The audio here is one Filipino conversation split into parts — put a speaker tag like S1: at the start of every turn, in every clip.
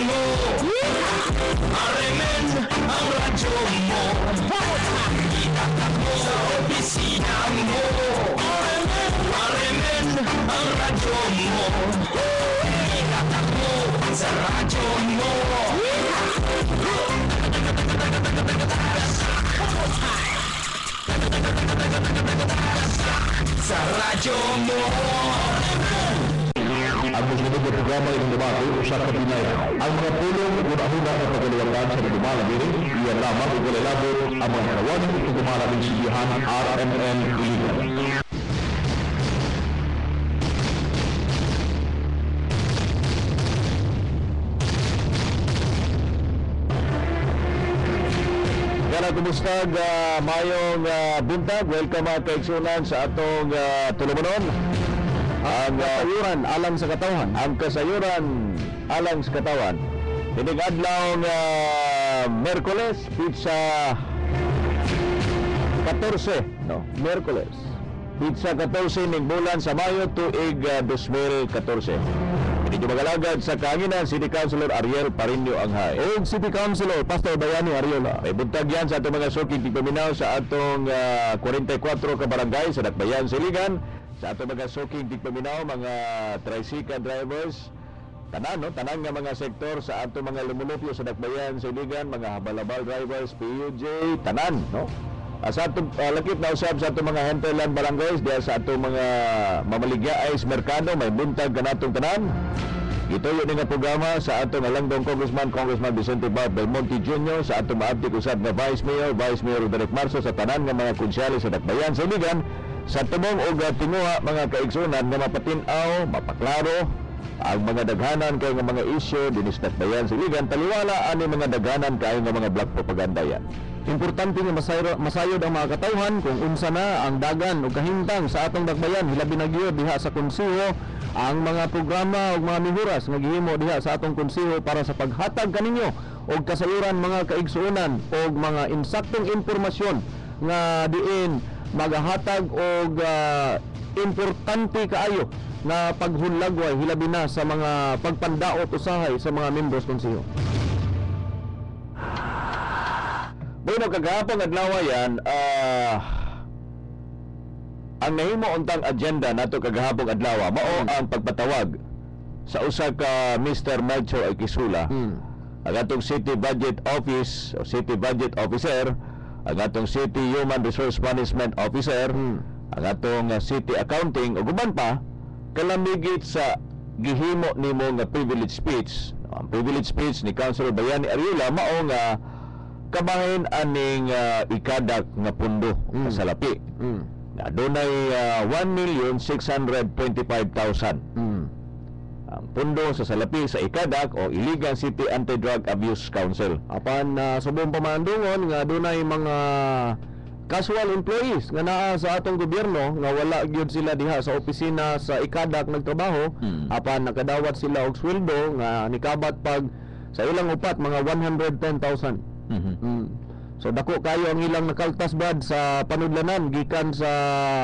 S1: mo. Arimen ang radyo mo. Itatak mo sa opisina mo. Arimen ang radyo mo. Itatak mo sa radyo mo. Sa radyo mo.
S2: Ang musunod na programa ng debate sa kabinaya. Ang mga pulong una-una na pagkaliwangan sa dumalabiri, iyan lamang igalilabot ang mga karawan ito dumalabing sigihan RMN Iligan. Kumusta mayong buntag? Welcome mga kaigsunan sa atong tulumanon. Ang kasayuran alang sa katawan. Ang kasayuran alang sa katawan. Tinigadlaw Merkules, pizza 14, no? Merkules. Pizza 14 ning bulan sa Mayo tuig 2014. Hindi magalagad sa kaanginan, City Councilor Ariel Parinio Anghay. O City Councilor Pastor Bayani Ariola. May buntag yan sa atong mga suking tigpaminaw sa atong 44 ka barangay sa Dakbayan, Siligan. Sa atong mga suking tigpaminaw, mga tricycle drivers, tanan, no? Tanan nga mga sektor sa atong mga lumulupyo sa Dakbayan, Siligan, mga habalabal drivers, PUJ, tanan, no? Sa atong lakip na usab sa atong mga hinterland barangays diya sa atong mga mamaligyaay sa merkado, may buntag kanatong tanan. Ito yun nga programa sa atong alangdong Congressman Vicente Bart Belmonte Jr. sa atong maabtik usab nga Vice Mayor Roderick Marso sa tanan nga mga konsyales sa Dakbayan sa Iligan sa tumong og tinguha mga kaigsunan nga mapatinaw, mapaklaro ang mga daghanan kay nga mga isyu dinis Dakbayan sa Iligan, taliwala ani mga daghanan kay nga mga black propaganda yan. Importante nga masayod ang mga katawhan kung unsa na ang dagan o kahintang sa atong Dakbayan, hilabi na gyud diha sa konseho ang mga programa ug mga mihuras nga gihimo diha sa atong konseho para sa paghatag kaninyo og kasayuran mga kaigsuonan og mga insaktong impormasyon nga diin magahatag og importante kaayo na paghunlagway hilabi na sa mga pagpandaot usahay sa mga membros konseho. Bueno, kagahapon adlaw yan, ang nahimo untang agenda nato kagahapon adlaw mao ang pagpatawag sa usa ka Mr. Melchor Aikisula, ang atong City Budget Office o City Budget Officer, ang atong City Human Resource Management Officer, ang atong City Accounting ug uban pa kalamigit sa gihimo nimo nga privilege speech. Ang privilege speech ni Councilor Bayani Ariola mao nga kabahin aning ikadak nga pundo sa salapi. Adunay 1,625,000 ang pundo sa salapi sa ikadak o Iligan City Anti-Drug Abuse Council. Apan subong pamandungon nga adunay mga casual employees nga naa sa atong gobyerno nga wala gyud sila diha sa opisina sa ikadak nagtrabaho, apan nakadawat sila og sweldo nga nikabat pag sa ilang upat mga 110,000. So dako kayo ang ilang nakaltas bad sa panudlanan gikan sa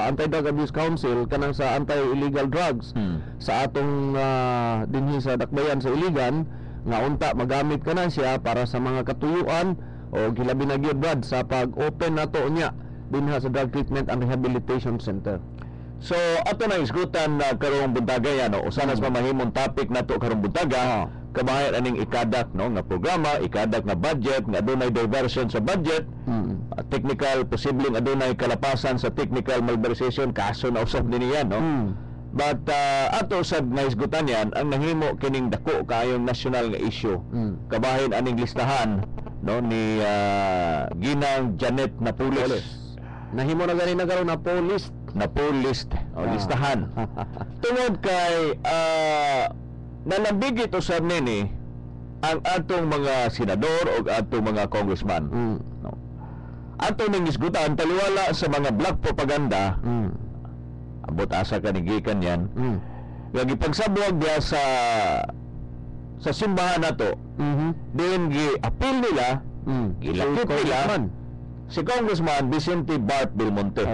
S2: Anti-Drug Abuse Council kanang sa anti-illegal drugs sa atong dinhi sa Dakbayan sa Iligan nga unta magamit kana siya para sa mga katuyuan o gilabi na gyud bad sa pag-open nato niya dinha sa Drug Treatment and Rehabilitation Center. So ato na isgutan karong buntaga yan, no? Usanas mamahimong topic nato karong buntaga. Kabayan aning ikadak, no, nga programa, ikadak nga budget, nga adunay diversion sa budget, technical, posibleng adunay kalapasan sa technical malversation, kaso na usab din yan, no? But ato usab nga isgutan yan, ang nahimo kining dako kaayong national nga issue. Kabahin aning listahan, no, ni Ginang Janet Napoles.
S3: Nahimo na gani na karon na police
S2: o listahan. Tungod kay nalambigit usab nini ang atong mga senador o atong mga congressman. No. Atong ning isgutan taliwala sa mga black propaganda. Abot asa kanigikan yan. Nga gipagsabwag dia sa simbahan nato. Then gi-appeal nila, gilakip nila si Congressman Vicente Bart Belmonte.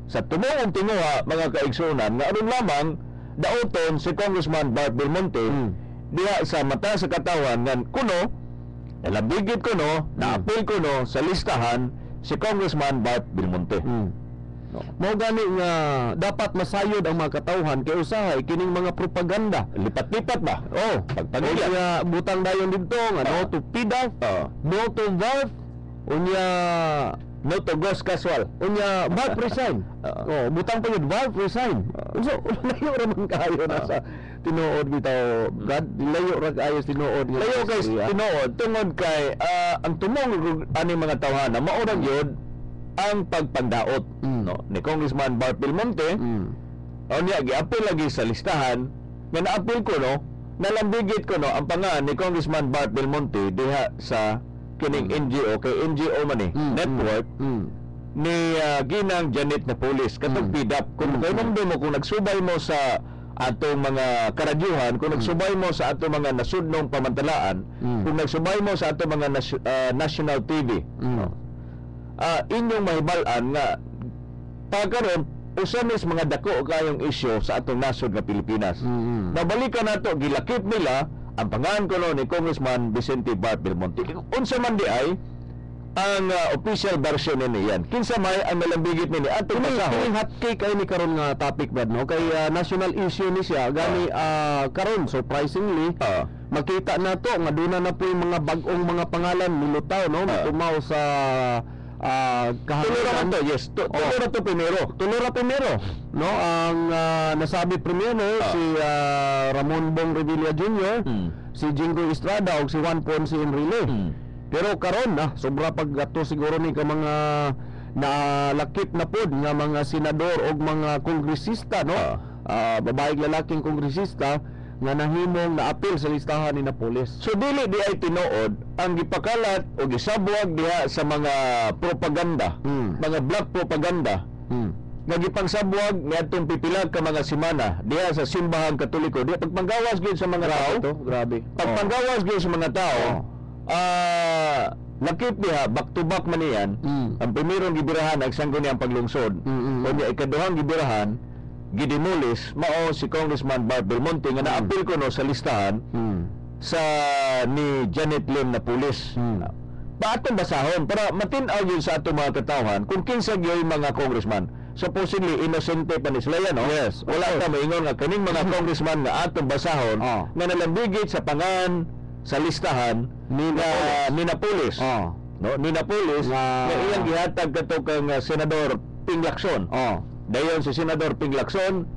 S2: Sa tumong tinguha mga kaigsunan nga aron lamang daoton si Congressman Bart Belmonte diha sa mata sa katawan nga kuno nalambigit kuno, na-appeal kuno sa listahan si Congressman Bart Belmonte. No.
S3: Mao gani nga dapat masayod ang mga katawhan kay usahay kining mga propaganda.
S2: Lipat-lipat ba?
S3: Oh,
S2: Pagpagilya.
S3: unya butang dayon dito nga no to PDAF, no to VARF, unya
S2: No to ghost casual.
S3: unya VARF resign. Oh, butang pa yun VARF resign. So layo ra man kayo na sa tinuod bitaw. God, layo ra kayo tinuod nga.
S2: Layo kay
S3: istorya.
S2: tinuod tungod kay ang tumong ani mga tawhana mao ra gyud ang pagpandaot no ni Congressman Bart Belmonte. Unya gi-appeal lagi sa listahan nga na-appeal ko no nalambigit ko no ang pangalan ni Congressman Bart Belmonte diha sa kining NGO kay NGO man network ni ginang Janet Napoles katong PDAP. Kung kayo mo kung nagsubay mo sa atong mga karadyuhan, kung nagsubay mo sa atong mga nasudnong pamantalaan, kung nagsubay mo sa atong mga national TV, inyong mahibal-an nga pagkaroon usa mis mga dako kayong isyu sa atong nasod nga Pilipinas. Nabalikan nato gilakip nila ang pangalan kuno ni Congressman Vicente Bart Belmonte. Unsa man di ay ang official version ni yan. Kinsa may ang nalambigit ni atong
S3: Ini
S2: pasahon.
S3: hot cake ay ni karon nga topic Brad no kay national issue ni siya gani karon surprisingly makita na to nga duna na po yung mga bag-ong mga pangalan milutaw no matumaw sa
S2: Tulura man to, yes. Tulura to primero.
S3: Tulura primero no ang nasabi primero si Ramon Bong Revilla Jr., si Jingo Estrada ug si Juan Ponce Enrile. Pero karon sobra paggato siguro ni ka mga nalakip na pod nga mga senador o mga kongresista no babae lalaking kongresista nga nahimong na-appeal sa listahan ni Napoles.
S2: So dili di ay tinuod ang gipakalat o gisabwag diha sa mga propaganda, mga black propaganda. Nga gipangsabwag niadtong pipila ka mga semana diha sa simbahang Katoliko. Diha pagpanggawas gyud sa mga tao.
S3: Grabe.
S2: Pagpanggawas gyud sa mga tao. Lakip diha back to back man iyan. Ang primerong gibirahan ang sanggo niyang paglungsod. Unya ikaduhang gibirahan gidemolis mao si Congressman Bart Belmonte nga na-appeal ko no sa listahan sa ni Janet Lim Napoles. Paatong basahon para matin-aw yun sa atong mga katawhan kung kinsa gyud mga congressman. Supposedly innocente pa ni sila yan, no?
S3: Yes.
S2: Wala ta maingon nga kaning mga congressman nga atong basahon nga nalambigit sa pangan sa listahan ni Napoles. No, ni Napoles nga iyang gihatag kato kang senador Ping Lacson. Dayon si Senador Ping Lacson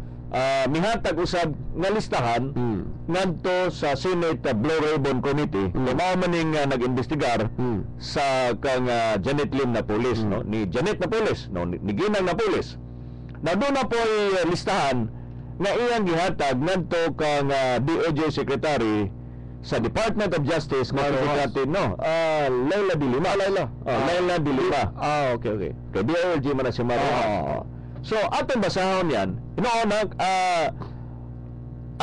S2: mihatag usab nga listahan ngadto sa Senate Blue Ribbon Committee. Mao man ning nag-investigar sa kang Janet Lim Napoles no ni Janet Napoles no ni Ginang Napoles. Na doon na po listahan nga iyang gihatag ngadto kang DOJ Secretary sa Department of Justice nga no Laila de Lima. Laila de Lima.
S3: Okay.
S2: Kay DOJ man na si Maria. So atong basahon yan inoon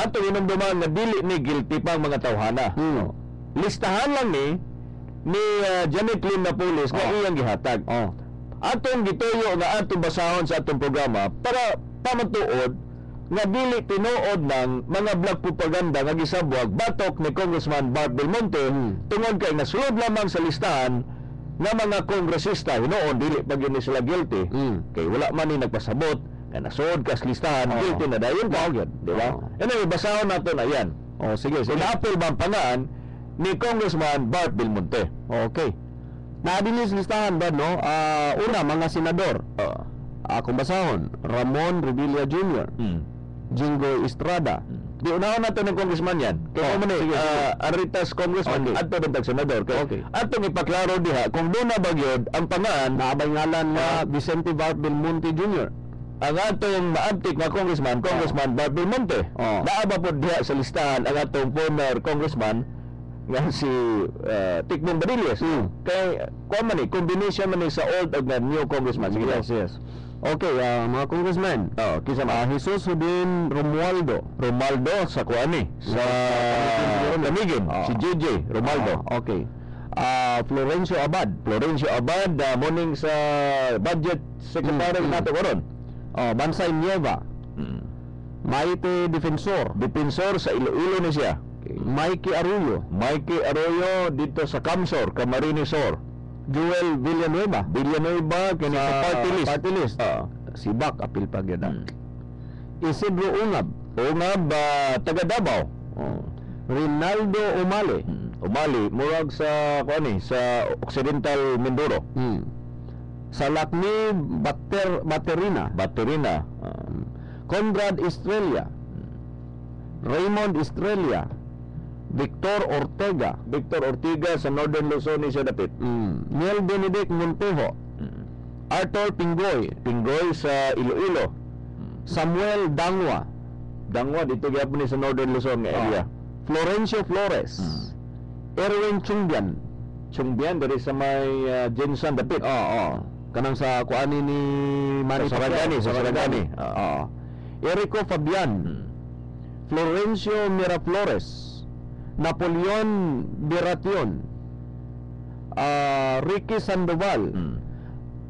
S2: atong inumduman na dili ni guilty pang mga tawhana. Listahan lang ni Janet Lim Napoles nga iyang gihatag. Atong gituyo nga atong basahon sa atong programa para pamatuod nga dili tinuod ng mga black propaganda nga gisabwag batok ni Congressman Bart Belmonte tungod kay nasulod lamang sa listahan nga mga kongresista hinoon dili pa gyud sila guilty kay wala man ni nagpasabot nga nasud kas listahan guilty na dayon ba gyud di ba anyway basahon nato na yan sige na-appeal ba ang pangaan ni Congressman Bart Belmonte.
S3: Okay na din sa listahan ba no una mga senador akong basahon Ramon Revilla Jr., Jingo Estrada.
S2: Di unaon nato ng congressman yan. Kaya mo ni Aritas congressman ato bentag senador. Kaya atong ipaklaro diha kung doon na bagyod ang pangaan
S3: naabay ngalan na Vicente Bart Belmonte Jr.
S2: ang atong maantik nga Congressman Bart Belmonte. Naaba po diha sa listahan ang atong former congressman nga si Tikbong Badillas. Kaya kuha man ni combination man ni sa old ug new congressman. Sige,
S3: Yes. Okay, mga congressman.
S2: Kisa
S3: Jesus Houdin Romualdo
S2: sa kuani sa Tamigin, si JJ Romualdo.
S3: Okay. Florencio Abad
S2: morning sa budget secretary nato karon.
S3: Bansay Nieva. Maite Defensor
S2: sa Iloilo ni siya.
S3: Mikey Arroyo,
S2: Mikey Arroyo dito sa Camsor, Camarines Sur.
S3: Joel Villanueva,
S2: Kini sa party list.
S3: Sibak apil pa gyud.
S2: Hmm.
S3: Isidro Ungab,
S2: taga Davao.
S3: Rinaldo Umali,
S2: Umali murag sa sa Occidental Mindoro.
S3: Salakni Baterina, Conrad Estrella, Raymond Estrella, Victor Ortega sa Northern Luzon siya dapit. Neil Benedict Montejo, Arthur Pinggoy
S2: sa Iloilo.
S3: Samuel Dangwa,
S2: Dito gyapon ni sa Northern Luzon nga area.
S3: Florencio Flores, Erwin
S2: Chungbian diri sa may Jensen dapit.
S3: kanang sa kuani ni Manny
S2: Saragani.
S3: Erico Fabian, Florencio Miraflores, Napoleon Biration, Ricky Sandoval,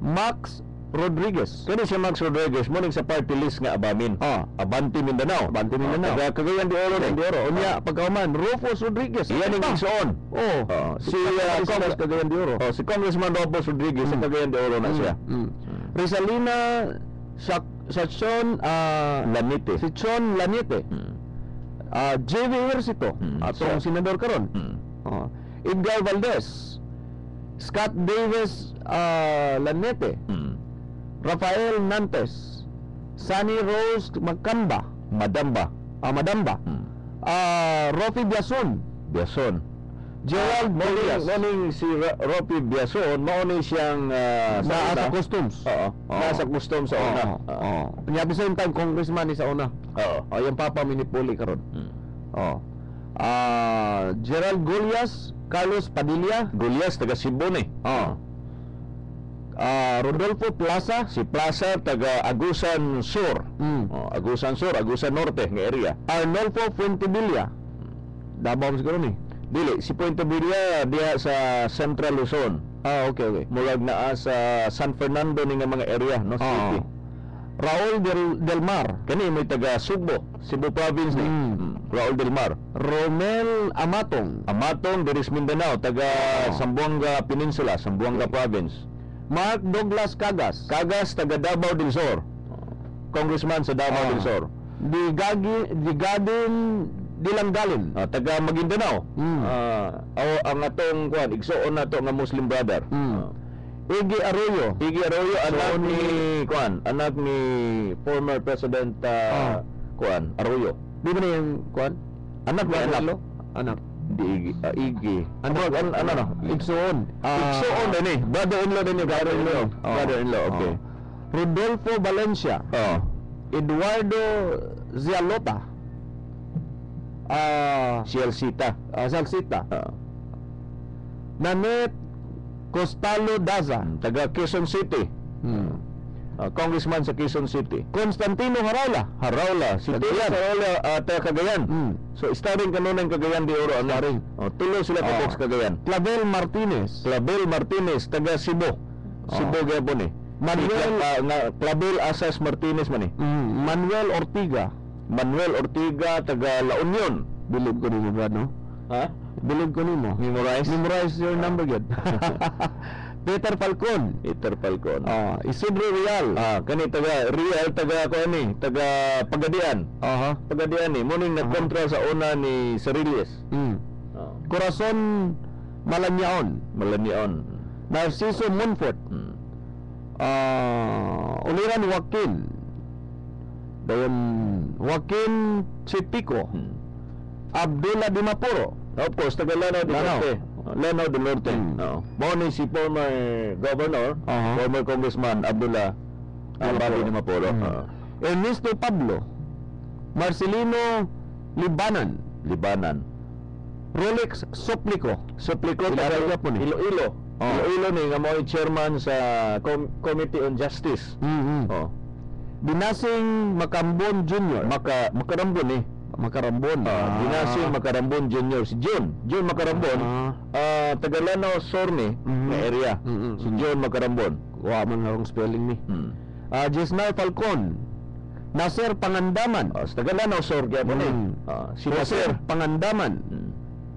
S3: Max Rodriguez.
S2: Kani si Max Rodriguez mo ning sa party list nga Abamin. Abanti Mindanao. Taga Cagayan de Oro.
S3: Unya pagkauman Rufus Rodriguez.
S2: Iyan ning igsoon.
S3: Si
S2: Congress
S3: Cagayan de Oro.
S2: si Congressman Rufus Rodriguez sa Cagayan de Oro na siya.
S3: Risalina Sichon
S2: Lanite.
S3: JV Ejercito, atong senador karon. Edgar Valdez, Scott Davis Lanete, Rafael Nantes, Sunny Rose Madamba, Rofi Biason, Gerald Morias.
S2: Morning si Ropi Biason, mao ni siyang
S3: Nasa customs.
S2: nasa customs sa una.
S3: Nya the same time congressman ni sa una. Yung papa minipuli karon. Gerald Golias, Carlos Padilla,
S2: Gulyas taga Cebu ni.
S3: Rodolfo Plaza,
S2: Si Plaza taga Agusan Sur. Agusan Sur, Agusan Norte nga area.
S3: Arnolfo Fuentevilla, Davao siguro ni.
S2: Dili si Puente Villa diha sa Central Luzon.
S3: Okay.
S2: Mulag naa sa San Fernando ni nga mga area no city.
S3: Raul Del Mar,
S2: Kani may taga Subo, Cebu province ni. Raul Del Mar.
S3: Romel Amatong,
S2: Diri sa Mindanao, taga Zamboanga Peninsula, Zamboanga province.
S3: Mark Douglas Cagas,
S2: Taga Davao del Sur. Congressman sa Davao del Sur.
S3: Digadin Dilanggalin,
S2: Taga Maguindanao. Ang atong igsoon nato nga Muslim brother.
S3: Iggy Arroyo,
S2: anak ni former President Arroyo.
S3: di ba na yung
S2: Anak ni anak.
S3: Anak.
S2: Di Iggy.
S3: Anak, Igsoon.
S2: Igsoon din eh. Brother-in-law din eh. Brother-in-law, okay.
S3: Rodolfo Valencia, Eduardo Zialota,
S2: Cielcita.
S3: Salsita, Nanette Costalo Daza,
S2: Taga Quezon City. Congressman sa Quezon City.
S3: Constantino Haraula,
S2: Si
S3: Cagayan.
S2: Tila Haraula, taga Cagayan. So, starring kanunan Cagayan de Oro.
S3: Starring.
S2: Tuloy sila taga sa Cagayan.
S3: Clavel Martinez,
S2: Clavel Martinez, taga Cebu. Cebu gyapon eh. Clavel Asas Martinez man eh.
S3: Manuel Ortiga,
S2: taga La Union.
S3: bilib ko nimo brad no?
S2: Ha?
S3: Bilib ko nimo. Memorize your number good. Peter Falcon, Isidro Real,
S2: Kani taga Real, taga Pagadian. Pagadian ni muning nag-control sa una ni Sariles.
S3: Corazon Malanyaon, Narciso Monfort, Uliran Joaquin Chipico, Abdullah Dimapuro,
S2: Of course, taga Lanao del Norte. Mao ni si former governor, former congressman Abdullah Abadi ni Mapolo.
S3: Ernesto Pablo, Marcelino Libanan, Rolex Soplico,
S2: taga Iloilo. Iloilo ni nga mao chairman sa Committee on Justice.
S3: Binasing Macambon Jr.
S2: Makarambon eh. Binasing Makarambon Jr. Si John Makarambon, taga Lanao Sorne na area. Si John Makarambon.
S3: Wa man nga spelling ni. Jesnal Falcon, Nasir Pangandaman,
S2: Taga Lanao Sor gyapon eh. Si
S3: Nasir Pangandaman,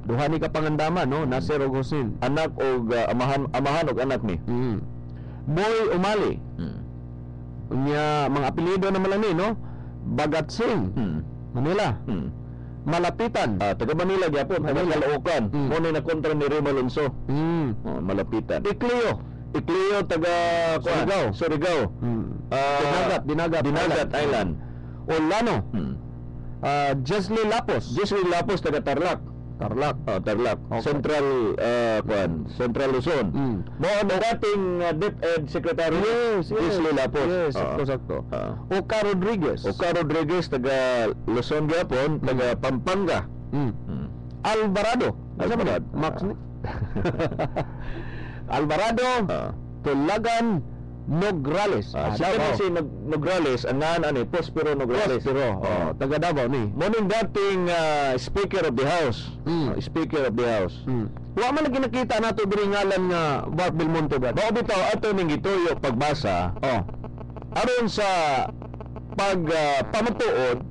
S3: Duha ni kapangandaman, no? Nasir ug Hussein.
S2: Anak og amahan og anak ni.
S3: Boy Umali. Unya mga apelyido naman lang ni, no? Bagat Singh, Manila. Malapitan.
S2: Taga Manila gyapon, taga Caloocan. Mo ni na kontra ni Remo Alonso. Malapitan. Ikleo taga Surigao. Dinagat Island.
S3: Olano. Jesly Lapos taga Tarlac.
S2: Tarlac.
S3: Okay.
S2: Central Luzon. Mo ang dating DepEd Secretary. Jesly Lapos.
S3: Yes, sakto. Oka Rodriguez
S2: taga Luzon gyapon, taga Pampanga.
S3: Alvarado. Max ni. Alvarado. Tulagan Nograles.
S2: Si Nograles, angan ani Prospero Nograles.
S3: Taga Davao ni.
S2: Morning dating Speaker of the House. Speaker of the House.
S3: Wa man lagi nakita nato diri ngalan nga Bart Belmonte ba?
S2: Mao bitaw ato ning gituyo pagbasa. Aron sa pamatuod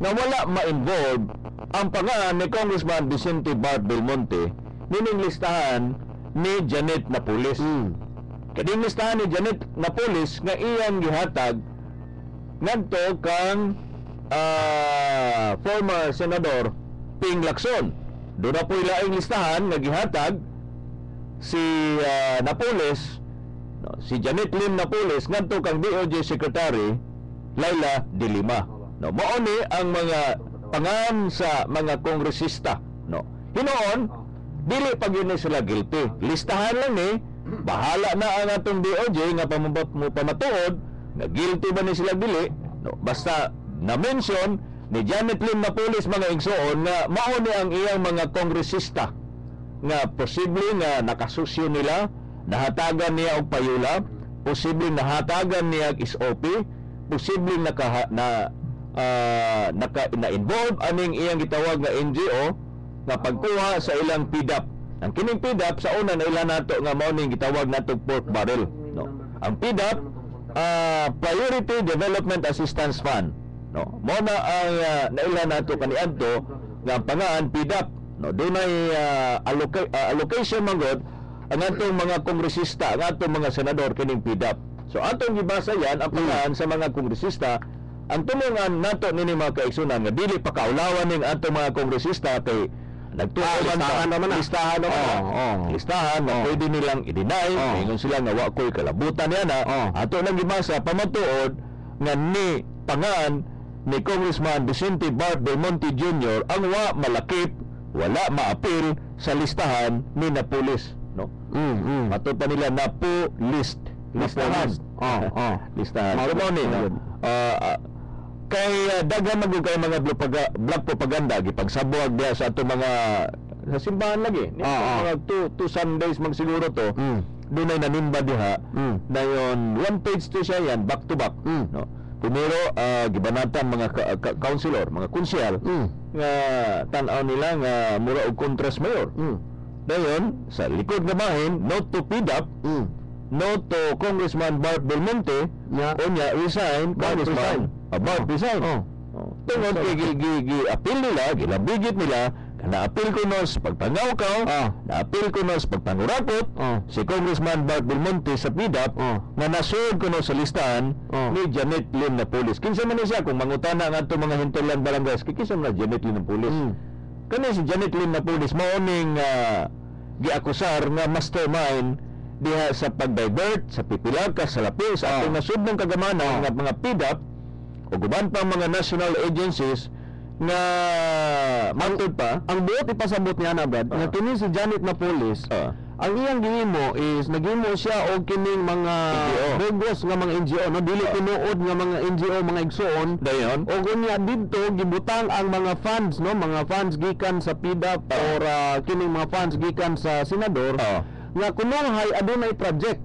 S2: na wala ma-involve ang pangalan ni Congressman Vicente Bart Belmonte nining listahan ni Janet Napoles. Kading listahan ni Janet Napoles nga iyang gihatag ngadto kang former Senador Ping Lacson. Doon na po ilaing listahan nga gihatag si Napoles, si Janet Lim Napoles ngadto kang DOJ Secretary Laila De Lima. Mao ni ang mga pangan sa mga kongresista. Hinoon dili pa gyud sila guilty. Listahan lang ni, bahala na ang atong DOJ nga pamatuod nga guilty ba ni sila dili. Basta na-mention ni Janet Lim Napoles mga igsoon nga mao ni ang iyang mga kongresista nga posible nga nakasusyo nila, nahatagan niya og payula, posible nahatagan niya og SOP, posible na-involve aning iyang gitawag nga NGO nga pagkuha sa ilang PDAP. Ang kining PDAP sa una na ilan nato nga mao ning gitawag nato pork barrel. Ang PDAP Priority Development Assistance Fund. Mao na ang nailan nato kaniadto nga pangaan PDAP. Dunay allocation manggod ang atong mga kongresista, ang atong mga senador kining PDAP. So atong gibasa yan ang pangaan sa mga kongresista. Ang tulungan nato nini mga kaigsunan nga dili pa kaulawan ning atong mga kongresista kay listahan naman. Listahan na pwede nilang i-deny. Ingon sila nga wa ko'y kalabutan yan ato lang gibasa pamatuod nga ni pangaan ni Congressman Vicente Bart Belmonte Jr. ang wa malakip, wala maapil sa listahan ni Napoles. Matod pa nila Napo-list. Listahan. Listahan. Mao ni kay daghan man kay mga black propaganda gipagsabuag diha sa ato mga sa simbahan lagi mga two Sundays magsiguro to dunay nanimba diha dayon one page to siya yan back to back primero gibanatan mga councilor mga konsyal nga tan-aw nila nga mura og kontras mayor dayon sa likod nga bahin note to PDAP note to Congressman Bart Belmonte unya resign Congressman Bart resign tungod kay gi-appeal nila gilabigit nila na-appeal ko nos pagpangawkaw na-appeal ko nos pagpangurakot si Congressman Bart Belmonte sa PDAP nga nasud ko nos sa listahan ni Janet Lim Napoles. Kinsa man siya kung mangutana ang ato mga hinterland barangays kinsa man Janet Lim Napoles kani si Janet Lim Napoles mao ning giakusar nga mastermind diha sa pag-divert sa pipilaka sa lapil sa atong nasudnong kagamanan nga mga PDAP o guban pa mga national agencies nga mangtod pa ang buot ipasabot niya na Brad nga kini si Janet Napoles ang iyang gihimo is naghimo siya og kining mga bogus nga mga NGO dili tinuod nga mga NGO mga igsoon dayon og unya didto gibutang ang mga funds mga funds gikan sa PDAP or kining mga funds gikan sa senador nga kunohay adunay project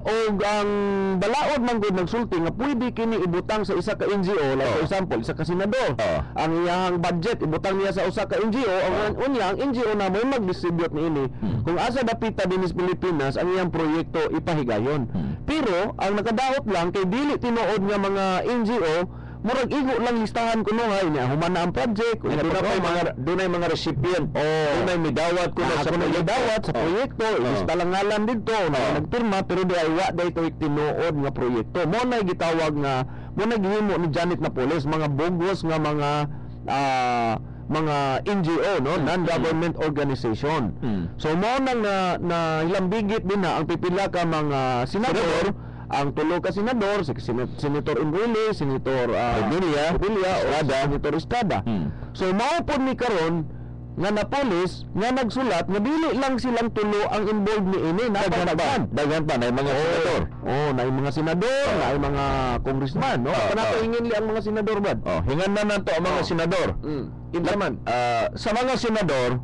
S2: og ang balaod man gud nagsulti nga pwede kini ibutang sa isa ka NGO like for example isa ka senador ang iyang budget ibutang niya sa usa ka NGO ang unya ang NGO na may mag-distribute niini kung asa dapita dinis Pilipinas ang iyang proyekto ipahigayon pero ang nakadaot lang kay dili tinuod nga mga NGO
S3: murag igo lang listahan kuno hay niya human na ang project
S2: Doon ay mga recipient. Doon ay midawat ko
S3: sa dawat sa proyekto ilista lang ngalan dito na nagpirma pero di ay wa day ito tinuod nga proyekto mo na gitawag nga mo na gihimo ni Janet Napoles mga bogus nga mga NGO no non-government organization. So mo nang na hilambigit din na ang pipila ka mga senador, ang tulo ka senador si Senator Enrile, Senator Revilla o Senator Estrada. So mao pod ni karon nga Napoles nga nagsulat nga dili lang silang tulo ang involved ni ini daghan pa na mga senador. Na mga senador, na mga congressman, no? Panapaingin li ang mga senador bad.
S2: Hingan na nato ang mga senador.
S3: Naman
S2: sa mga senador,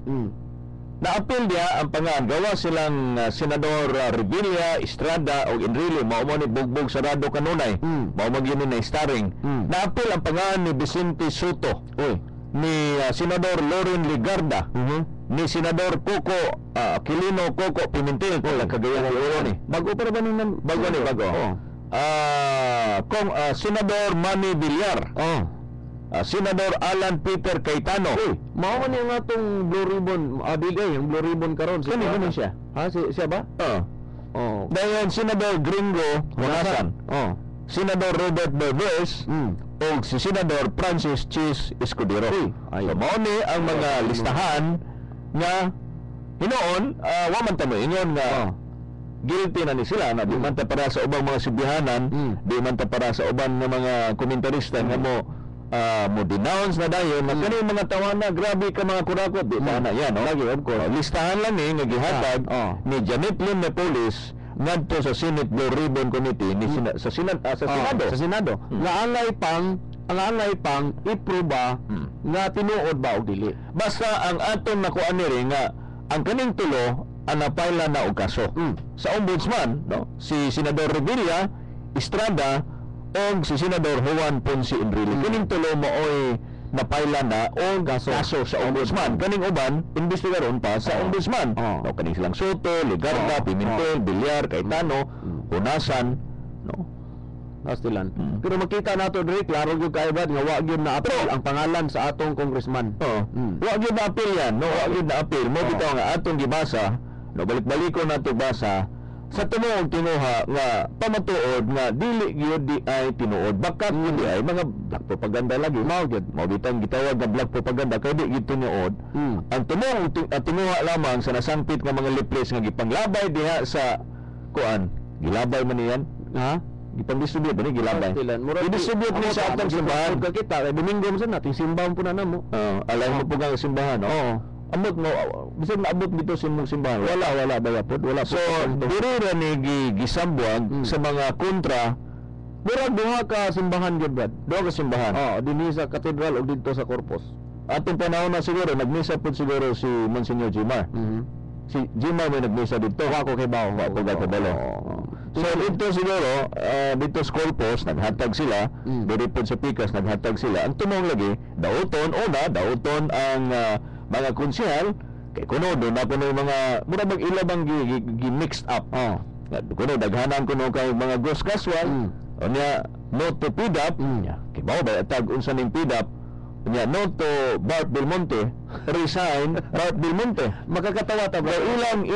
S2: na-appeal dia ang pangan gawa silang Senador Revilla, Estrada o Enrile mao mo ni bugbog sarado kanunay. Mao magyud na starring. Na-appeal ang pangan ni Vicente Soto. Ni Senador Loren Ligarda, ni Senador Coco Aquilino Coco Pimentel ko Cagayan de Oro ni.
S3: Bago pa ba ni
S2: Bago. Senador Manny Villar. Senador Alan Peter Cayetano.
S3: Mao man yung atong Blue Ribbon, yung Blue Ribbon karon.
S2: Kani siya?
S3: Siya ba?
S2: Dayon Senador Gringo Honasan. Senador Robert Berves o si Senador Francis Chis Escudero. So mao ni ang mga listahan nga hinoon wa man ta moingon nga guilty na ni sila na di man ta para sa ubang mga subihanan, di man ta para sa ubang nga mga komentarista nga mo denounce na dayon na kani mga tawana grabe ka mga kurakot di na yan lagi of course listahan lang ni nga gihatag ni Janet Lim Napoles ngadto sa Senate Blue Ribbon Committee ni sa Senado nga angay pang iproba nga tinuod ba og dili basta ang aton nakuan ni nga ang kaning tulo ang napaila na og kaso sa ombudsman no si Senador Revilla, Estrada o si Senador Juan Ponce Enrile. Kaning tulo maoy napaila na o kaso sa ombudsman. Kaning uban investigaron pa sa ombudsman. No, kaning silang Soto, Ligarda, Pimentel, Villar, Cayetano, Honasan, no.
S3: Pastilan. Pero makita nato diri klaro gyud kay bad nga wa gyud na appeal ang pangalan sa atong congressman.
S2: Wa gyud na appeal yan, no, wa gyud na appeal. Mo bitaw nga atong gibasa, no balik-balikon nato basa sa tinuod tinuha nga pamatuod nga dili gyud di ay tinuod bakat gyud di ay mga black propaganda lagi mao gyud mao bitang gitawag nga black propaganda kay di gyud tinuod ang tinuha lamang sa nasangpit nga mga leaflets nga gipanglabay diha sa kuan gilabay man niyan gipang-distribute ba ni gilabay i-distribute ni sa atong simbahan
S3: kita kay Domingo man nating simbahan po na namo
S2: alay mo po ang simbahan amot mo bisan naabot dito sa imong simbahan wala bayapod wala so diri ra ni gisambuag sa mga kontra
S3: murag duha ka simbahan gyud bad
S2: duha ka simbahan
S3: dinhi sa katedral ug dito sa Corpus
S2: atong panahon na siguro nagmisa pud siguro si Monsignor Jimar si Jimar may nagmisa dito
S3: ako kay bawo
S2: ako gabalo so dito siguro dito sa Corpus naghatag sila diri pud sa Pikas naghatag sila ang tumong lagi daoton ang mga konsehal kay kuno do na kuno mga mura bag ilabang gi-mixed up kuno daghanan kuno kay mga ghost casual unya no to PDAP kay bawo ba tag unsa ning PDAP unya no to Bart Belmonte resign Bart Belmonte makakatawa ta bro ilang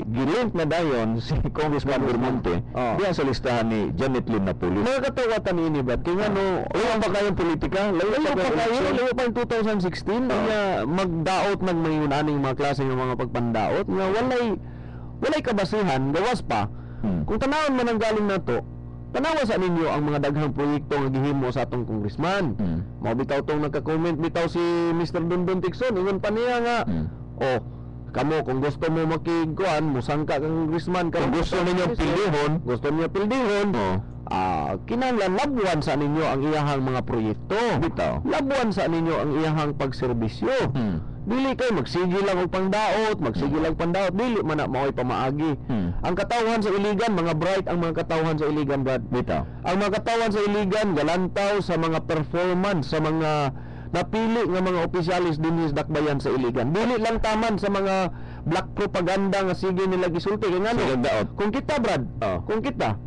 S2: gi-link na dayon si Congressman Belmonte diyan sa listahan ni Janet Lim Napoles
S3: makakatawa ta ni Bart kay ngano
S2: layo pa kayong politika
S3: layo pa 2016 unya magdaot nagmayunaning mga klase ng mga pagpandaot nga walay kabasihan gawas pa kung tanawon man ang galing nato tanawa sa ninyo ang mga daghang proyekto nga gihimo sa atong congressman. Mao bitaw tong nagka-comment bitaw si Mr. Dondon Ticson ingon pa niya nga kamo kung gusto mo makiguan musangka kang congressman kung
S2: gusto ninyo
S3: pildihon kinahanglan labuan sa ninyo ang iyahang mga proyekto
S2: bitaw
S3: labuan sa ninyo ang iyahang pagserbisyo dili kay magsige lang og pangdaot dili man na maoy pamaagi ang katawhan sa iligan mga bright ang mga katawhan sa iligan brad
S2: bitaw
S3: ang mga katawhan sa iligan galantaw sa mga performance sa mga napili nga mga opisyalis dinhi sa dakbayan sa iligan dili lang taman sa mga black propaganda nga sige nila gisulti kay ngano kung kita brad kung kita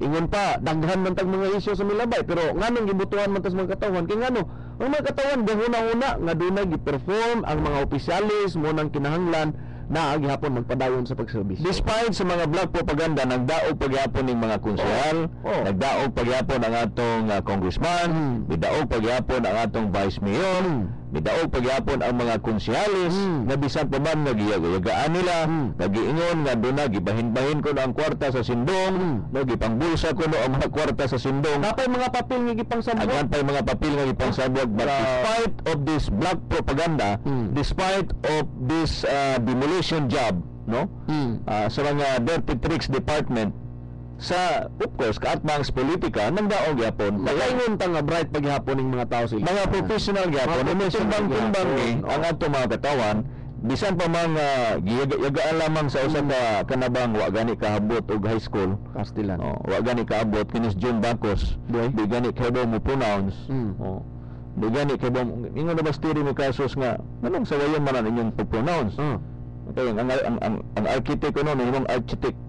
S3: ingon pa daghan man tag mga isyu sa milabay pero nganong gibutuhan man tas mga katawan kay ngano ang mga katawan gahuna-una nga dunay gi-perform ang mga opisyalis mo nang kinahanglan na gihapon magpadayon sa pagserbisyo.
S2: Despite sa mga black propaganda, nagdaog pagyapon ng mga konsyal, nagdaog pagyapon ang atong congressman, midaog pagyapon ang atong vice mayor, midaog pagyapon ang mga konsyalis, na bisan pa man nagiyagaan nila, nagiingon nga doon na gibahin-bahin ko na ang kwarta sa sindong, gipangbulsa ko no ang mga kwarta sa sindong.
S3: Napay mga papel nga gipangsabwag.
S2: Agan pa'y mga papel nga gipangsabwag. But despite of this black propaganda, despite of this demolition job, no? Sa mga dirty tricks department, sa of course kaatbang sa politika nagdaog gyapon
S3: Nakaingon ta nga bright paghapon ng mga tao sila.
S2: mga professional gyapon timbang-timbang ang ato mga katawan bisan pa mga giyagaan lamang sa usa ka kanabang wa gani kaabot og high school
S3: Kastilan.
S2: wa gani kaabot kinis John Bacos di gani kabo mo pronounce di gani kabo ingon na ba stiri mo kasos nga anong sawayan man ang inyong pag-pronounce okay ang architect no imong architect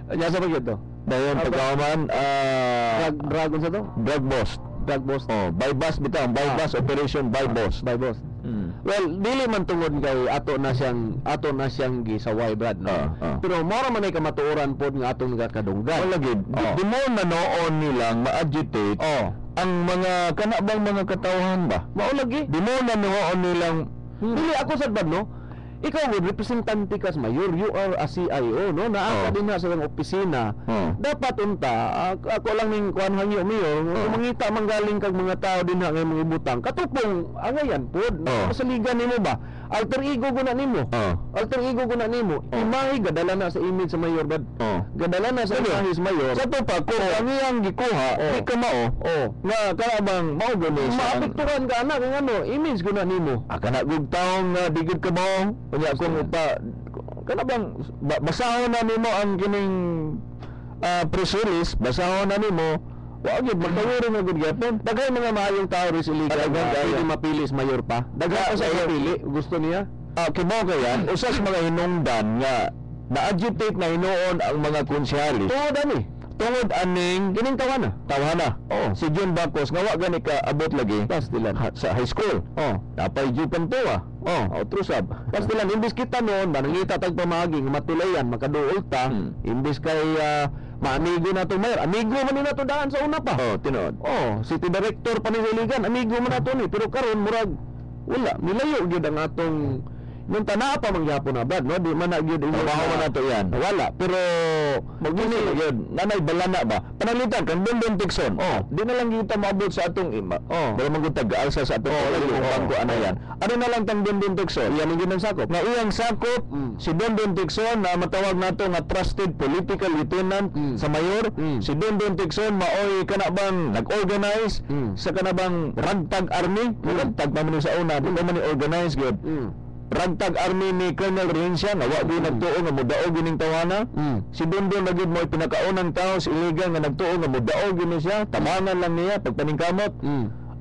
S3: Nya sa bagyo to.
S2: dayon pagkauman
S3: Dragon sa to?
S2: drug boss by bus bitaw by bus operation by boss
S3: By boss. Well, dili man tungod kay ato na siyang gisaway Brad no. Pero mora man ay kamatuoran pod nga atong nagakadunggan.
S2: wala gid di mo na noon nilang ma-agitate ang mga kanabang mga katawhan ba
S3: Mao lagi.
S2: di mo na noon nilang
S3: Dili ako sad Brad no. Ikaw would representante kas mayor, you are a CIO no, naa ka din na sa ilang opisina. Dapat unta ako lang ning kuan hangyo mayor, mangita manggaling kag mga tao din nga mga ibutang. Katupong angayan pod, masaligan nimo ba? Alter ego guna nimo. Alter ego guna nimo. Imahe gadala na sa image sa mayor bad. Gadala na sa image sa mayor.
S2: sa to pa kung ang iyang gikuha di ka mao nga kanabang mao gani
S3: Maapektuhan ka anak ng ano, image guna nimo.
S2: kana gug taong digid ka mo unya kung pa kanabang basahon na nimo ang kining press release basahon na nimo wa gyud magtawiro na gud gyapon
S3: Daghay mga maayong tao rin sila hindi mapili sa mayor pa. Daghay pa sa mapili, gusto niya.
S2: kimo kayan usa sa mga hinungdan nga na-agitate na hinuon ang mga konsyalis tungod aning
S3: Kining tawana.
S2: tawhana si John Bacos nga wa gani ka abot lagi
S3: Pastilan.
S2: sa high school napay jupan tuwa trusab
S3: Pastilan, imbis kita noon ba nangita tag pamaging matulayan makaduol ta, imbis kay maamigo na to mayor. Amigo man ni nato daan sa una pa.
S2: tinuod
S3: City director pa ni Hiligan, amigo man nato ni pero karon murag wala nilayo gyud ang atong nung tanaa pa mangyapon na Brad no, di man na gyud
S2: trabaho man nato yan
S3: wala pero
S2: magini yun nanay balana ba panalitan kan Bondon Tikson di na lang kita maabot sa atong dala magutag alsa sa atong bangko ana yan ano na lang tang Bondon Tikson
S3: iyan ang ginang sakop
S2: nga iyang sakop si Bondon Tikson na matawag nato nga trusted political lieutenant sa mayor si Bondon Tikson maoy kanabang nag-organize sa kanabang ragtag army ragtag pa man sa una di man ni organize gyud ragtag army ni Colonel Rencia nga wa di nagtuo nga mudaog gining tawana si Dondon lagi mo pinakaunang tao si illegal nga nagtuo nga mudaog gini siya tabangan lang niya pagpaningkamot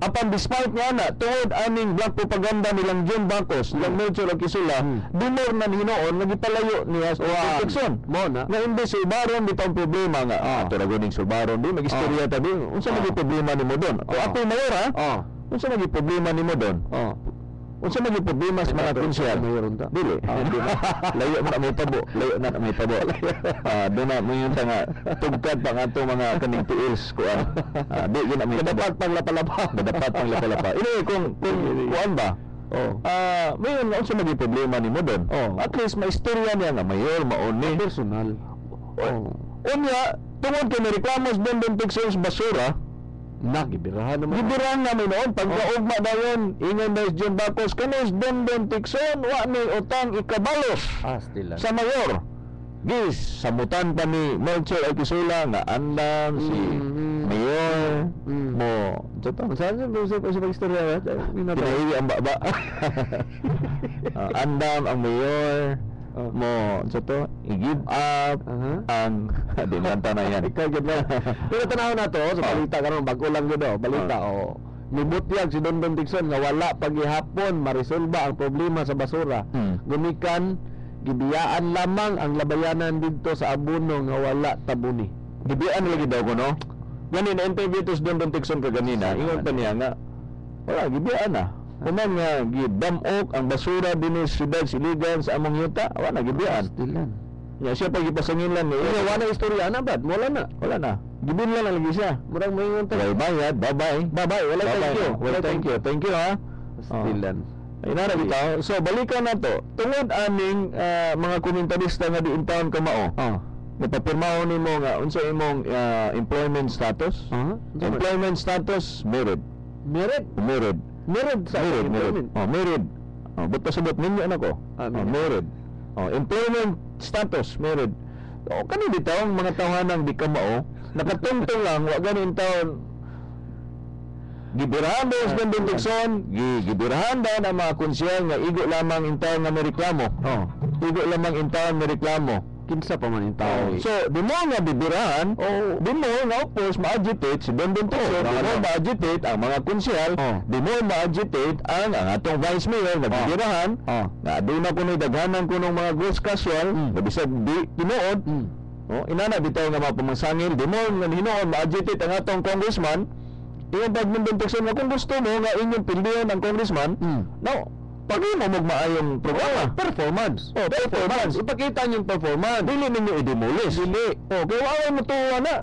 S2: apan despite nga na tungod aning black propaganda nilang John Bacos nilang Melchor Aquisula dumor na hinoon nagipalayo niya sa protection
S3: mo na
S2: nga imbes sa ibaron di pa ang problema nga ato ra guning sulbaron di magistorya ta di unsa nagi problema nimo don o ato mayor unsa nagi problema nimo don unsa man yung problema sa mga konsyal
S3: mayroon ta
S2: dili layo na may tabo doon na mo yung nga tugkad pa nga itong mga kaning tiils kuan di yun na may tabo dapat pang lapalapa ini kung kuan ba mayon nga unsa man yung problema nimo doon at least may istorya niya nga mayor mauni
S3: personal
S2: unya tungod kay may reklamos Bondon Tikson basura
S3: gibirahan naman.
S2: Gibirahan namin noon. Pagkaugma dayon, ingon na John Bacos, kanos Bondon Tikson, wa may utang ikabalos sa mayor. Gis, samutan pa ni Melchor Aquisula nga andam si mayor mo.
S3: Saan sa pag-istorya?
S2: Pinahiwi ang baba. Andam ang mayor. Mo i-give up ang di man na yan
S3: pero tanaw na to sa balita karon bago lang gyud balita nibutyag si Dondon Tikson nga wala paghihapon marisolba ang problema sa basura gumikan gibiyaan lamang ang labayanan dito sa abono nga wala tabuni.
S2: Gibiyaan lagi daw ko, no? Ganin, na-interview to si Don Tikson kaganina, ingon pa niya nga, wala, gibiyaan na. Kuman nga, gidamok ang basura din sa siyudad Siligan sa among yuta, wala, gibiyaan.
S3: Stilan.
S2: Ya, siya pag ipasangilan niya,
S3: Iya, wala istorya na bad, wala na.
S2: wala na. Gibin lang lagi siya.
S3: Murag moingon ta.
S2: Well, bayad, bye-bye.
S3: Bye-bye, wala thank you.
S2: Well, thank you. Thank you, ha?
S3: Stilan.
S2: Ay, nara bitaw. So, balikan na to. Tungod aning mga komentarista nga di intawon ka mao.
S3: Oh.
S2: Napapirmaho nimo nga unsa imong employment status? Employment status married.
S3: Merit.
S2: Married.
S3: Merit sa
S2: Married.
S3: employment.
S2: Oh, married. Oh, but pasabot ninyo anak ko.
S3: Minyo.
S2: Married. Oh, employment status married. Oh, kani bitaw ang mga tawanan di ka mao. Nakatungtong lang wa ganin taon. Gibirahan daw sa Don Tikson, gibirahan daw ang mga konsyel nga igo lamang intaon nga may reklamo.
S3: Oh.
S2: Igo lamang intaon may reklamo.
S3: Kinsa pa man yung tao.
S2: So, di mo nga bibirahan, di mo nga opos ma-agitate si Don Tikson, di mo ma-agitate ang mga konsyel, di mo ma-agitate ang atong vice mayor na bibirahan, nga di na kuno'y daghanan kunong mga gross casual, na bisag di tinuod, inana bitaw nga mga pamangsangil, di mo nga hinuon ma-agitate ang atong congressman, yung Don Tikson nga kung gusto mo nga inyong pildihan ang congressman, no, pag mo magmaayong programa, performance. Performance. Ipakita niyo yung performance. Dili ninyo i-demolish. Dili. Kaya wala mo tuwa na.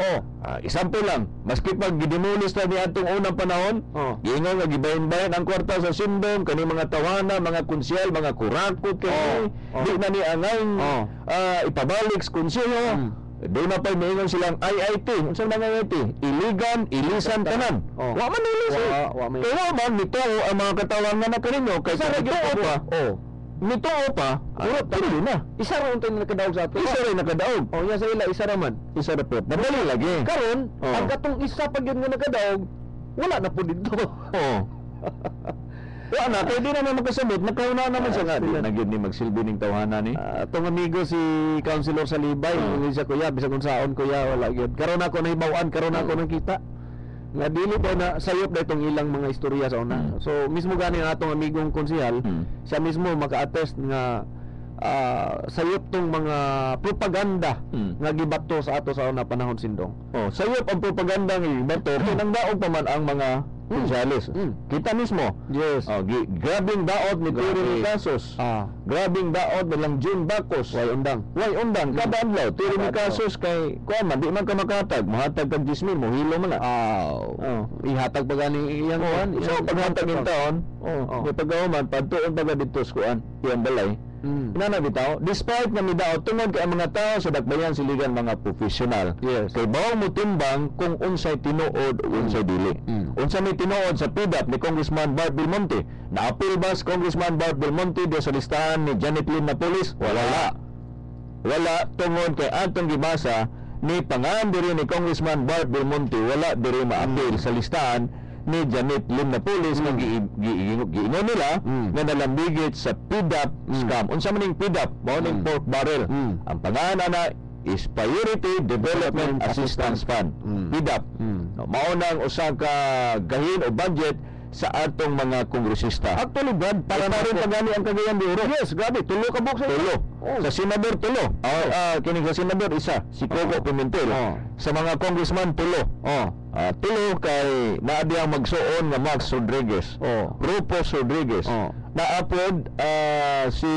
S2: Example lang, maski pag i-demolish na niya itong unang panahon, giingon nga gibayan-bayan ang kwarta sa sindong, kani mga tawana, mga konsyel, mga kurakot, di na ni angay ipabalik sa konselyo. Doon na pa mayroon silang IIT. Saan mga IIT? Iligan, ilisan tanan. Wa man ilisan. Kaya wa man, nito ang mga katawan nga na kaninyo. Kaya sa nagtuo pa. Nito pa. Pili na.
S3: Isa ron tayo nakadaog sa ato.
S2: Isa rin nakadaog.
S3: Ya sa ila, isa raman.
S2: Isa na po. Nadali lagi.
S3: Karon, ang katong isa pag yun nga nakadaog, wala na po dito.
S2: Wala na, kaya di naman magkasabot. Nagkauna naman siya nga. Di na gyud ni magsilbi ning tawhana ni.
S3: Itong amigo si Councilor Salibay, hindi siya kuya, bisag kung saon kuya, wala yun. Karon ako nahibawan, karon ako nakita. Nga dili po na sayop na itong ilang mga istorya sa una. So mismo gani ang atong amigong konsehal, siya mismo maka-attest nga sayop tong mga propaganda nga gibato sa ato sa una panahon sindong.
S2: Sayop ang propaganda nga gibato, pinangdaog pa man ang mga konsehalis. Kita mismo.
S3: Yes.
S2: Grabing daot ni Tiri ni Casos. Grabing daot nilang June Bacos.
S3: Way undang.
S2: Kada adlaw Tiri ni Casos kay kuan man di man ka makatag, mahatag kag 10,000 mo hilo man na.
S3: Ihatag pa gani iyang kuan.
S2: So paghatag in taon, may pagahuman padtuon pa dito sa kuan, iyang balay. Inana bitaw, despite nga midaot tungod kay ang mga tao sa dakbayan siligan mga professional.
S3: Yes.
S2: Kay bawang mo timbang kung unsay tinuod o unsay dili. Unsa may tinuod sa PDAP ni Congressman Bart Belmonte? Na-appeal ba si Congressman Bart Belmonte do sa listahan ni Janet Lim na pulis? Wala tungod kay atong gibasa ni pangan diri ni Congressman Bart Belmonte, wala diri ma-appeal sa listahan ni Janet Lim na pulis nga giingon nila nga nalambigit sa PDAP scam. Unsa man ning PDAP? Mao ning pork barrel. Ang pangalan na is Priority Development Assistance Fund. PDAP. Mao nang usa ka gahin o budget sa atong mga kongresista. Actually, Brad, para na rin pagani ang Cagayan de Oro. Yes, grabe, tulo ka box. Sa senador, tulo. Kining sa senador, isa. Si Coco Pimentel. Sa mga congressman, tulo. Tulo kay naadi ang magsuon nga Max Rodriguez. Rufus Rodriguez. Naapod si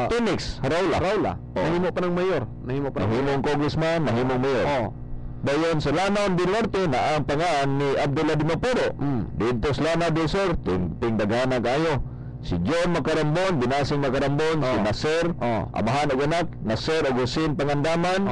S2: Phoenix Raula.
S3: Nahimo pa ng mayor.
S2: Nahimong congressman, nahimong mayor. Dayon sa Lanao del Norte na ang pangaan ni Abdullah Di Mapuro. Dito sa Lanao del Sur, ting daghana kayo. Si John Macarambon, Binasing Macarambon, si Nasser, amahan og anak, Nasser Agusin Pangandaman.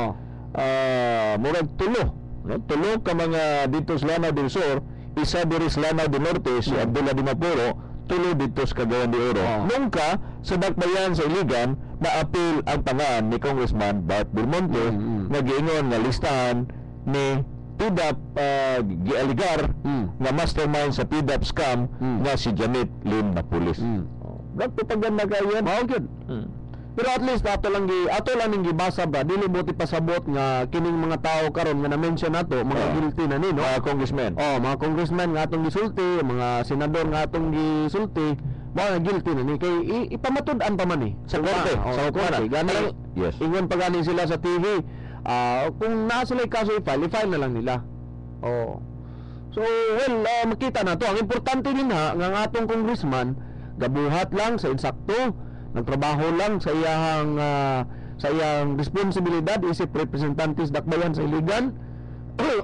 S2: Murag tulo. Tulo ka mga dito sa Lanao del Sur, isa diri sa Lanao del Norte, si Abdullah Di Mapuro, tulo dito sa Cagayan de Oro. Nungka sa dakbayan sa Iligan, na-appeal ang pangaan ni Congressman Bart Belmonte nga giingon nga listahan ni PDAP gialigar nga mastermind sa PDAP scam nga si Janet Lim na pulis. Nagpapaganda kayo yan.
S3: Pero at least ato lang ning gibasa ba dili mo ti pasabot nga kining mga tao karon nga na-mention nato mga guilty na ni no
S2: congressman.
S3: Mga congressman nga atong gisulti, mga senador nga atong gisulti, Mga guilty na ni kay ipamatud-an pa man ni
S2: Sa korte, sa hukuman.
S3: gani.
S2: Yes.
S3: Ingon pa gani sila sa TV. Kung naa sila kaso i-file na lang nila. Oh. So, well, makita na to. Ang importante din nga ang atong congressman gabuhat lang sa insakto, nagtrabaho lang sa iyang responsibilidad isip representantes dakbayan sa iligan.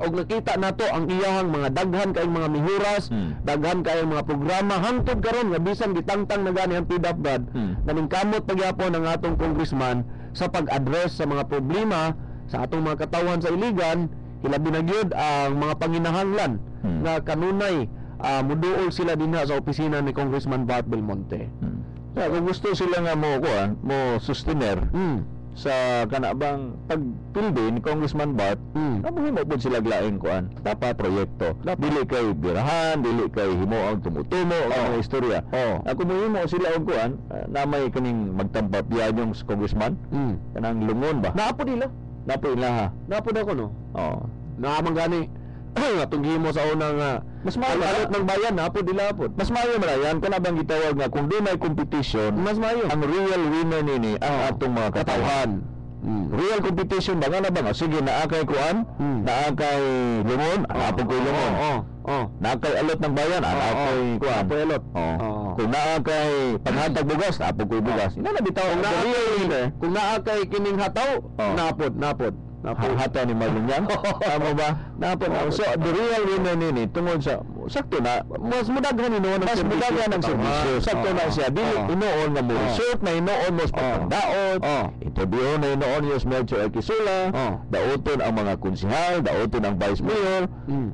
S3: Og nakita nato ang iyang mga daghan kay mga mihuras, daghan kay mga programa hangtod karon nga bisan gitangtang na gani ang PDAPGAD, naningkamot pagyapon ang atong congressman sa pag-address sa mga problema sa atong mga katawan sa iligan, hilabi na gyud ang mga panginahanglan nga kanunay muduol sila dinha sa opisina ni Congressman Bart Belmonte.
S2: Kung gusto sila nga mo sustainer sa kanabang pagpildi ni Congressman Bart, nabuhimo po sila glaing kuan tapa proyekto. Dili kay birahan, dili kay himuang tumutumo ang mga istorya. Kung mohimo sila og kuan, namay kaning magtampa piyanyong sa congressman, kanang lungon ba?
S3: Naapo nila.
S2: Napo ilaha.
S3: Naapo na ko no. Naamang gani atong gihimo sa unang
S2: Mas maayo
S3: alot ng bayan naapo nila po.
S2: Mas maayo man yan kanabang gitawag nga kung dunay competition,
S3: Mas maayo.
S2: ang real winner nini ang atong mga katawhan. Real competition ba nga na ba? Sige, naakay kuan, naakay lungon, naapog ko'y lungon. Naakay alot ng bayan, naakay kuan.
S3: Naapoy alot.
S2: Kung naakay paghatag bugas, naapog ko'y bugas. Ina na bitaw ang real winner.
S3: Kung naa kay kining hataw, napod.
S2: Hata ni Malunyan. Tama ba? So, the real winner nini tungod sa sakto na
S3: Mas mudaghan ni noon
S2: mas mudaghan ang serbisyo. Sakto na siya. Dili inoon nga mo resort na inoon mo sa pagdaot. Interview na inoon yung Melchor Alquisula. Daoton ang mga konsehal, daoton ang vice mayor,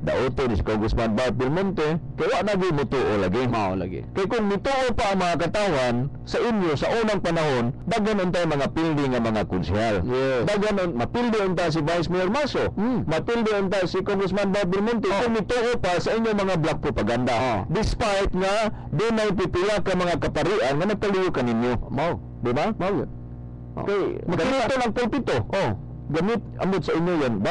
S2: daoton si Congressman Bart Belmonte. Kaya na gyud mutuo lagi.
S3: mao lagi.
S2: Kay kung mutuo pa ang mga katawan sa inyo sa unang panahon, daghan untay mga pildi nga mga konsehal.
S3: Yes.
S2: Daghan mapildi unta si Vice Mayor Maso. Mapildi unta si Congressman Bart Belmonte. Kung mutuo pa sa inyo mga black propaganda. Despite nga dunay pipila ka mga kaparian nga nagpaliyo kaninyo.
S3: Mao.
S2: Di ba?
S3: Mao yun.
S2: Okay, ganito ang pulpito. Gamit amot sa inyo yan.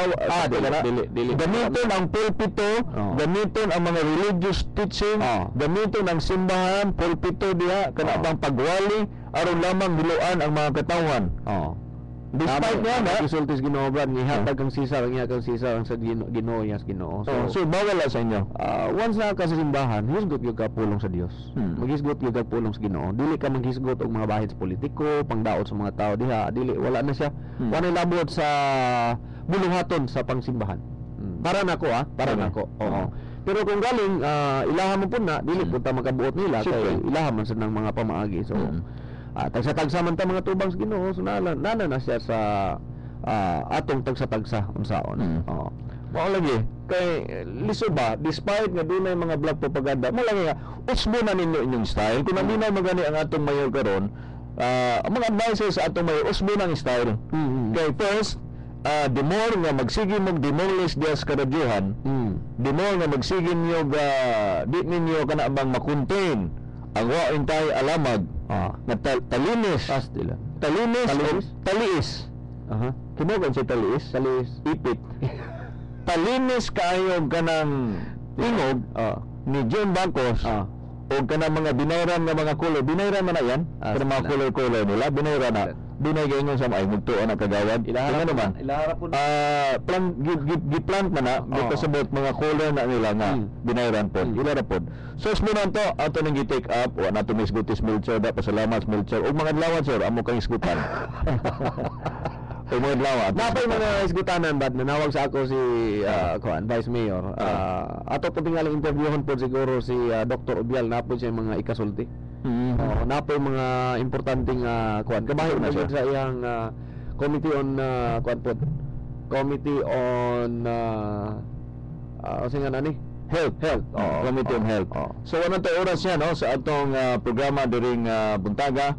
S3: Dili.
S2: Gamiton ang pulpito, gamiton ang mga religious teaching, gamiton ang simbahan, pulpito diha kanabang pagwali aron lamang biluan ang mga katawan. Despite nga na
S3: isultis Ginoo Brad ni hatag kang sisar ang sa Ginoo yas Ginoo.
S2: so bawal sa inyo.
S3: Once na ka sa simbahan, hisgot gyud ka pulong sa Dios. Maghisgot gyud ka pulong sa Ginoo. Dili ka maghisgot og mga bahid sa politiko, pangdaot sa mga tao diha. Dili wala na siya. Wala labot sa buluhaton sa pangsimbahan. Para nako para nako. Oo. Pero kung galing ilaha mo pud na, dili pud ta makabuot nila kay ilaha man sa nang mga pamaagi. So tagsa-tagsa man ta mga tubang sa Ginoo, so nana na siya sa atong tagsa-tagsa unsaon.
S2: Mao lagi kay lisod ba despite nga dunay mga black propaganda, mo lagi nga usbo na ninyo inyong style. Kung hindi na magani ang atong mayor karon, ang mga advices sa atong mayor usbo nang style. Kay first, the more nga magsige mo demolish dias karadyohan, the more nga magsige niyo di ninyo kana bang makontain ang wa intay alamag na talinis. Taliis. Kinogon si taliis. Ipit. Talinis kayo kanang tingog ni John Bacos o kanang mga binayran nga mga color. Binayran man na yan. Kanang mga color nila. Binayran na. Dunay gayon sa may mugtuon na kagawad. Ilaharap naman. Giplant man na. Gipasabot mga color na nila nga binayran po. Ilaharap po. So, smunan to, ato nang gi-take up, wa na to misgutis Melchor, pasalamat Melchor. O mga adlawan, sir, amo kang isgutan. O mga adlawan.
S3: Napay mga isgutanan bat nanawag sa ako si Vice Mayor. Ato po tingaling interviewon po siguro si Dr. Obial napo siya mga ikasulti. Napo mga importanteng kabahin na sa iyang committee on singa nani health.
S2: Committee on Health. So, ano to oras yan, no? Sa atong programa during Buntaga.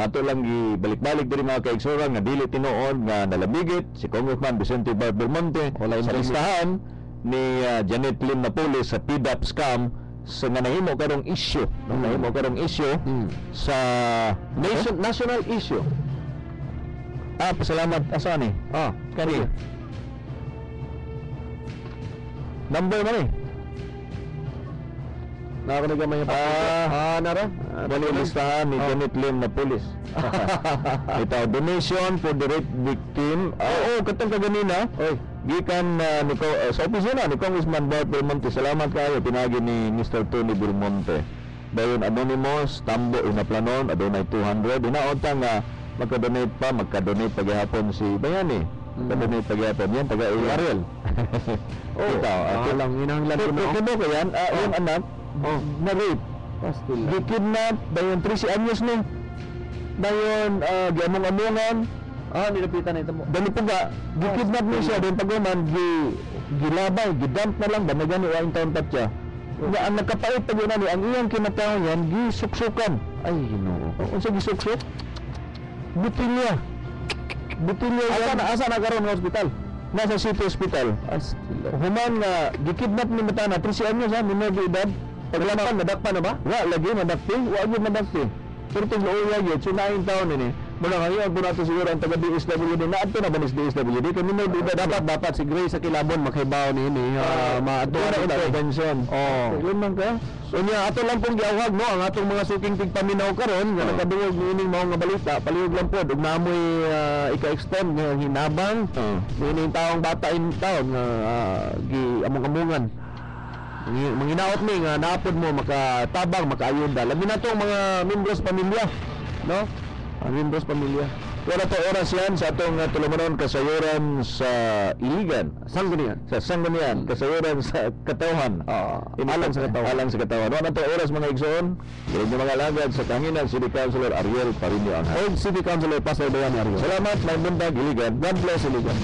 S2: Ato lang balik-balik diri mga kaigsuran nga dili tinuod nga nalabigit si Congressman Vicente Bart Belmonte sa listahan ni Janet Lim Napoles sa PDAP scam sa nga nahimo karong issue. Nahimo karong issue sa
S3: national issue.
S2: Pasalamat asa ni? Kani. Number man
S3: Nakakunig ka may nara?
S2: Wala yung listahan ni Janet Lim na pulis. Ito, donation for the rape victim. Oo, katong kaganina. Gikan sa opisina ni Congressman Bart Belmonte. Salamat kayo. Pinagi ni Mr. Tony Belmonte. Dayon anonymous, tambo inaplanon, adunay 200. Inaotang nga magka-donate paghapon si Bayani. Magka-donate paghapon. Yan, taga-iya.
S3: Ariel.
S2: Ito,
S3: lang, inanglan ko na.
S2: Kino ko yan, yung anak, na-rape.
S3: Pastil.
S2: Gikidnap, dayon 13 anyos ni. Dayon, giamong-amongan.
S3: Nilapitan na ito mo.
S2: Dali po nga, gikidnap niya siya, dayon pagyaman, gilabay, gidump na lang, danagan niya ang taon siya. Nga, ang nagkapait pag yun ang iyang kinataon yan, gisuksukan.
S3: Ay, ginoo.
S2: Unsa gisuksuk? Butilya. Butilya yan.
S3: Asa na karon ng hospital?
S2: Nasa City Hospital.
S3: Pastil.
S2: Human nga, gikidnap ni Matana, 13 anyos ha, minor de edad.
S3: Paglapan, nadakpa na ba?
S2: Wa lagi madakti, wa gyud madakti. Pero tig luoy gyud, so naing taon ini. Mula ngayon po nato siguro ang taga DSWD na adto na ba ni DSWD kami na di
S3: dapat si Grace sa Kilabon makibaw ni ini maato
S2: na intervention. Limang ka.
S3: So niya ato lang pong giawag no ang atong mga suking tigpaminaw karon nga nakaduog niining mao nga balita palihog lang pod ug naamoy ika-extend nga hinabang niining taong bata in taon nga among-amungan. Manginaot ni nga naapod mo makatabang makaayuda labi na tong mga membros pamilya no ang membros pamilya.
S2: Wala to oras yan sa atong tulumanon kasayuran sa Iligan.
S3: Sanggunian.
S2: Sa Sanggunian, kasayuran sa Katawhan.
S3: Alang sa Katawhan.
S2: Alang sa Katawhan. Wala to oras mga igsoon. Yan yung mga lagad sa Tanginan City Councilor Ariel Parinio Angha.
S3: City Councilor Pastor Bayani Ariel.
S2: Salamat, may buntag Iligan.
S3: God bless Iligan.